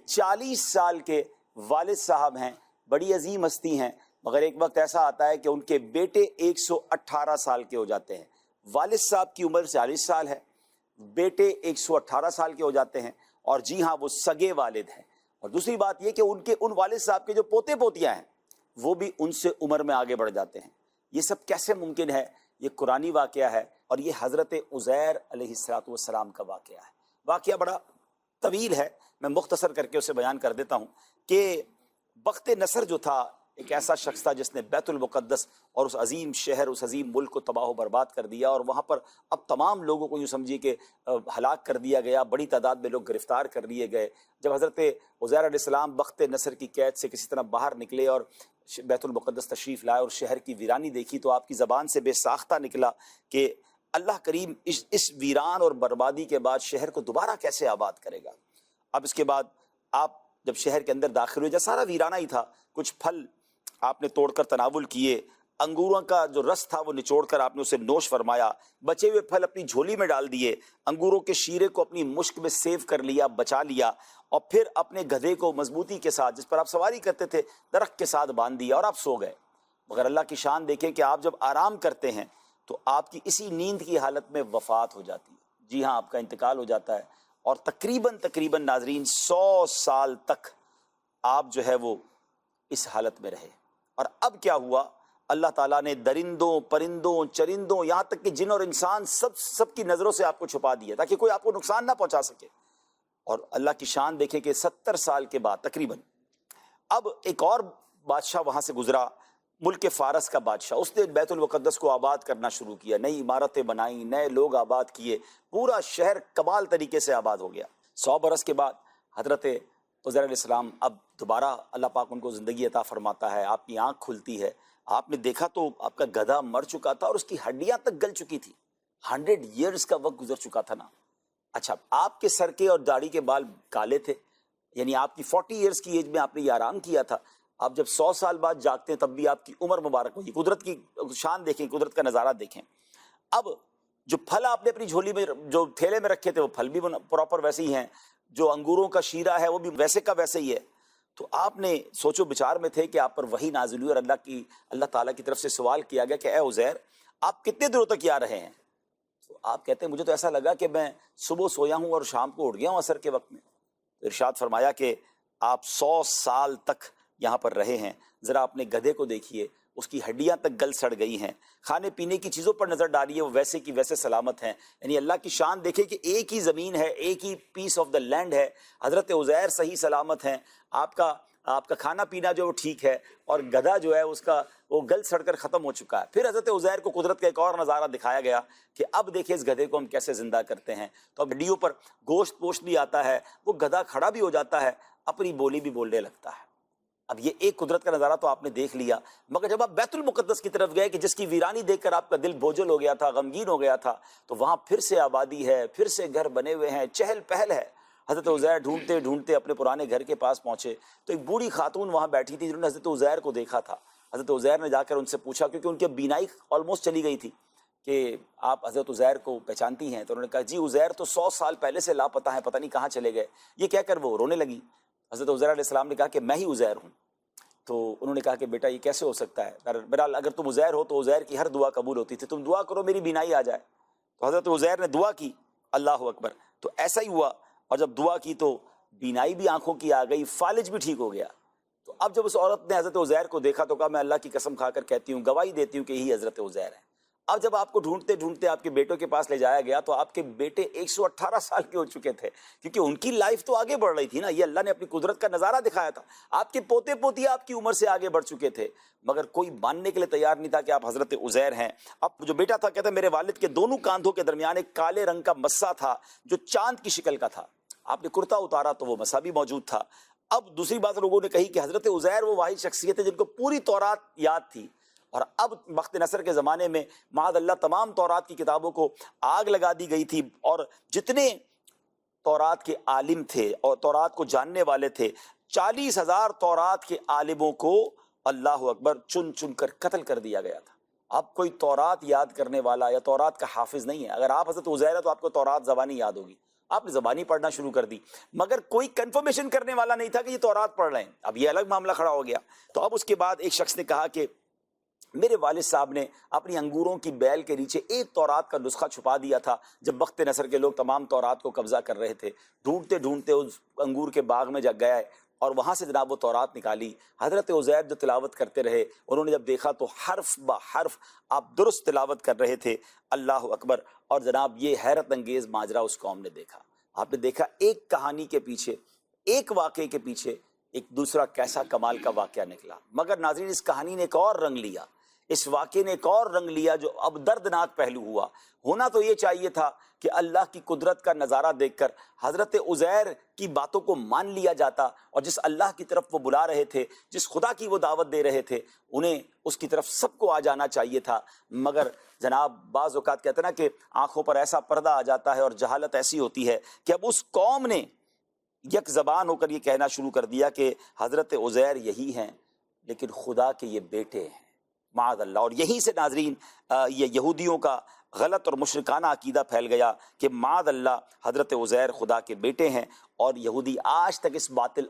40 سال کے والد صاحب ہیں، بڑی عظیم ہستی ہیں، مگر ایک وقت ایسا آتا ہے کہ ان کے بیٹے 118 سال کے ہو جاتے ہیں۔ والد صاحب کی عمر 40 سال ہے، بیٹے 118 سال کے ہو جاتے ہیں، اور جی ہاں وہ سگے والد ہیں۔ اور دوسری بات یہ کہ ان والد صاحب کے جو پوتے پوتیاں ہیں وہ بھی ان سے عمر میں آگے بڑھ جاتے ہیں۔ یہ سب کیسے ممکن ہے؟ یہ قرآنی واقعہ ہے، اور یہ حضرت عزیر علیہ السلام کا واقعہ ہے۔ واقعہ بڑا طویل ہے، میں مختصر کر کے اسے بیان کر دیتا ہوں کہ بخت نصر جو تھا ایک ایسا شخص تھا جس نے بیت المقدس اور اس عظیم شہر، اس عظیم ملک کو تباہ و برباد کر دیا، اور وہاں پر اب تمام لوگوں کو یوں سمجھیے کہ ہلاک کر دیا گیا، بڑی تعداد میں لوگ گرفتار کر لیے گئے۔ جب حضرت عزیر علیہ السلام بخت نصر کی قید سے کسی طرح باہر نکلے اور بیت المقدس تشریف لائے اور شہر کی ویرانی دیکھی، تو آپ کی زبان سے بے ساختہ نکلا کہ اللہ کریم اس ویران اور بربادی کے بعد شہر کو دوبارہ کیسے آباد کرے گا۔ اب اس کے بعد آپ جب شہر کے اندر داخل ہوئے، جب سارا ویرانہ ہی تھا، کچھ پھل آپ نے توڑ کر تناول کیے، انگوروں کا جو رس تھا وہ نچوڑ کر آپ نے اسے نوش فرمایا، بچے ہوئے پھل اپنی جھولی میں ڈال دیے، انگوروں کے شیرے کو اپنی مشک میں سیو کر لیا، بچا لیا، اور پھر اپنے گدھے کو مضبوطی کے ساتھ جس پر آپ سواری کرتے تھے درخت کے ساتھ باندھ دیا اور آپ سو گئے۔ مگر اللہ کی شان دیکھیں کہ آپ جب آرام کرتے ہیں تو آپ کی اسی نیند کی حالت میں وفات ہو جاتی ہے، جی ہاں آپ کا انتقال ہو جاتا ہے، اور تقریباً ناظرین 100 سال تک آپ جو ہے وہ اس حالت میں رہے۔ اور اب کیا ہوا؟ اللہ تعالیٰ نے درندوں، پرندوں، چرندوں، یہاں تک کہ جن اور انسان سب کی نظروں سے آپ کو چھپا دیا تاکہ کوئی آپ کو نقصان نہ پہنچا سکے۔ اور اللہ کی شان دیکھیں کہ 70 سال کے بعد تقریباً اب ایک اور بادشاہ وہاں سے گزرا، ملک فارس کا بادشاہ، اس نے بیت المقدس کو آباد کرنا شروع کیا، نئی عمارتیں بنائیں، نئے لوگ آباد کیے، پورا شہر کمال طریقے سے آباد ہو گیا۔ 100 برس کے بعد حضرت عزیر علیہ السلام اب دوبارہ اللہ پاک ان کو زندگی عطا فرماتا ہے، آپ کی آنکھ کھلتی ہے، آپ نے دیکھا تو آپ کا گدھا مر چکا تھا اور اس کی ہڈیاں تک گل چکی تھی، 100 ایئرز کا وقت گزر چکا تھا نا۔ اچھا، آپ کے سر کے اور داڑھی کے بال کالے تھے، یعنی آپ کی 40 ایئرز کی ایج میں آپ نے یہ آرام کیا تھا۔ آپ جب 100 سال بعد جاگتے ہیں تب بھی آپ کی عمر مبارک ہوئی۔ قدرت کی شان دیکھیں، قدرت کا نظارہ دیکھیں۔ اب جو پھل آپ نے اپنی جھولی میں، جو تھیلے میں رکھے تھے، وہ پھل بھی پراپر ویسے ہی ہیں، جو انگوروں کا شیرہ ہے وہ بھی ویسے کا ویسے ہی ہے۔ تو آپ نے سوچو بچار میں تھے کہ آپ پر وحی نازل ہوئی اور اللہ تعالیٰ کی طرف سے سوال کیا گیا کہ اے عزیر، آپ کتنے دنوں تک یہاں رہے ہیں؟ تو آپ کہتے ہیں مجھے تو ایسا لگا کہ میں صبح سویا ہوں اور شام کو اٹھ گیا ہوں عصر کے وقت میں۔ ارشاد فرمایا کہ آپ 100 سال تک یہاں پر رہے ہیں۔ ذرا اپنے گدھے کو دیکھیے، اس کی ہڈیاں تک گل سڑ گئی ہیں، کھانے پینے کی چیزوں پر نظر ڈالیے، وہ ویسے کی ویسے سلامت ہیں۔ یعنی اللہ کی شان دیکھیں کہ ایک ہی زمین ہے، ایک ہی پیس آف دا لینڈ ہے، حضرت عزیر صحیح سلامت ہیں، آپ کا کھانا پینا جو ٹھیک ہے، اور گدھا جو ہے اس کا وہ گل سڑ کر ختم ہو چکا ہے۔ پھر حضرت عزیر کو قدرت کا ایک اور نظارہ دکھایا گیا کہ اب دیکھیں اس گدھے کو ہم کیسے زندہ کرتے ہیں۔ تو اب ہڈیوں پر گوشت پوشت بھی آتا ہے، وہ گدھا کھڑا بھی ہو جاتا ہے، اپنی بولی بھی بولنے لگتا ہے۔ اب یہ ایک قدرت کا نظارہ تو آپ نے دیکھ لیا، مگر جب آپ بیت المقدس کی طرف گئے کہ جس کی ویرانی دیکھ کر آپ کا دل بوجھل ہو گیا تھا، غمگین ہو گیا تھا، تو وہاں پھر سے آبادی ہے، پھر سے گھر بنے ہوئے ہیں، چہل پہل ہے۔ حضرت عزیر ڈھونڈتے ڈھونڈتے اپنے پرانے گھر کے پاس پہنچے تو ایک بوڑھی خاتون وہاں بیٹھی تھی جنہوں نے حضرت عزیر کو دیکھا تھا۔ حضرت عزیر نے جا کر ان سے پوچھا، کیونکہ ان کی بینائی آلموسٹ چلی گئی تھی، کہ آپ حضرت عزیر کو پہچانتی ہیں؟ تو انہوں نے کہا جی عزیر تو 100 سال پہلے سے لاپتہ ہیں، پتہ نہیں کہاں چلے گئے۔ یہ کہہ کر وہ رونے لگی۔ حضرت عزیر علیہ السلام نے کہا کہ میں ہی عزیر ہوں۔ تو انہوں نے کہا کہ بیٹا یہ کیسے ہو سکتا ہے؟ بہرحال اگر تم عزیر ہو تو عزیر کی ہر دعا قبول ہوتی تھی، تم دعا کرو میری بینائی آ جائے۔ تو حضرت عزیر نے دعا کی، اللہ اکبر، تو ایسا ہی ہوا، اور جب دعا کی تو بینائی بھی آنکھوں کی آ گئی، فالج بھی ٹھیک ہو گیا۔ تو اب جب اس عورت نے حضرت عزیر کو دیکھا تو کہا میں اللہ کی قسم کھا کر کہتی ہوں، گواہی دیتی ہوں کہ یہی حضرت عزیر ہے۔ اب جب آپ کو ڈھونڈتے ڈھونڈتے آپ کے بیٹوں کے پاس لے جایا گیا تو آپ کے بیٹے 118 سال کے ہو چکے تھے، کیونکہ ان کی لائف تو آگے بڑھ رہی تھی نا، یہ اللہ نے اپنی قدرت کا نظارہ دکھایا تھا۔ آپ کے پوتے پوتی آپ کی عمر سے آگے بڑھ چکے تھے، مگر کوئی ماننے کے لیے تیار نہیں تھا کہ آپ حضرت عزیر ہیں۔ اب جو بیٹا تھا کہتا ہے میرے والد کے دونوں کاندھوں کے درمیان ایک کالے رنگ کا مسا تھا جو چاند کی شکل کا تھا۔ آپ نے کرتا اتارا تو وہ مسا بھی موجود تھا۔ اب دوسری بات لوگوں نے کہی کہ حضرت عزیر وہ واحد شخصیت ہے جن کو پوری تورات یاد تھی، اور اب بخت نصر کے زمانے میں معاذ اللہ تمام تورات کی کتابوں کو آگ لگا دی گئی تھی، اور جتنے تورات کے عالم تھے اور تورات کو جاننے والے تھے، 40,000 تورات کے عالموں کو اللہ اکبر چن چن کر قتل کر دیا گیا تھا۔ اب کوئی تورات یاد کرنے والا یا تورات کا حافظ نہیں ہے۔ اگر آپ حضرت عزیر ہے تو آپ کو تورات زبانی یاد ہوگی، آپ نے زبانی پڑھنا شروع کر دی، مگر کوئی کنفرمیشن کرنے والا نہیں تھا کہ یہ تورات پڑھ رہے ہیں. اب یہ الگ معاملہ کھڑا ہو گیا. تو اب اس کے بعد ایک شخص نے کہا کہ میرے والد صاحب نے اپنی انگوروں کی بیل کے نیچے ایک تورات کا نسخہ چھپا دیا تھا. جب بخت نصر کے لوگ تمام تورات کو قبضہ کر رہے تھے، ڈھونڈتے ڈھونڈتے اس انگور کے باغ میں جا گئے اور وہاں سے جناب وہ تورات نکالی. حضرت عزیر جو تلاوت کرتے رہے، انہوں نے جب دیکھا تو حرف با حرف آپ درست تلاوت کر رہے تھے. اللہ اکبر. اور جناب یہ حیرت انگیز ماجرا اس قوم نے دیکھا. آپ نے دیکھا ایک کہانی کے پیچھے، ایک واقعے کے پیچھے ایک دوسرا کیسا کمال کا واقعہ نکلا. مگر ناظرین، اس کہانی نے ایک اور رنگ لیا، اس واقعے نے ایک اور رنگ لیا جو اب دردناک پہلو ہوا. ہونا تو یہ چاہیے تھا کہ اللہ کی قدرت کا نظارہ دیکھ کر حضرت عزیر کی باتوں کو مان لیا جاتا، اور جس اللہ کی طرف وہ بلا رہے تھے، جس خدا کی وہ دعوت دے رہے تھے، انہیں اس کی طرف سب کو آ جانا چاہیے تھا. مگر جناب بعض اوقات کہتے ہیں نا کہ آنکھوں پر ایسا پردہ آ جاتا ہے اور جہالت ایسی ہوتی ہے کہ اب اس قوم نے یک زبان ہو کر یہ کہنا شروع کر دیا کہ حضرت عزیر یہی ہیں لیکن خدا کے یہ بیٹے ہیں، معاذ اللہ. اور یہیں سے ناظرین یہ یہودیوں کا غلط اور مشرکانہ عقیدہ پھیل گیا کہ معاذ اللہ حضرت عزیر خدا کے بیٹے ہیں. اور یہودی آج تک اس باطل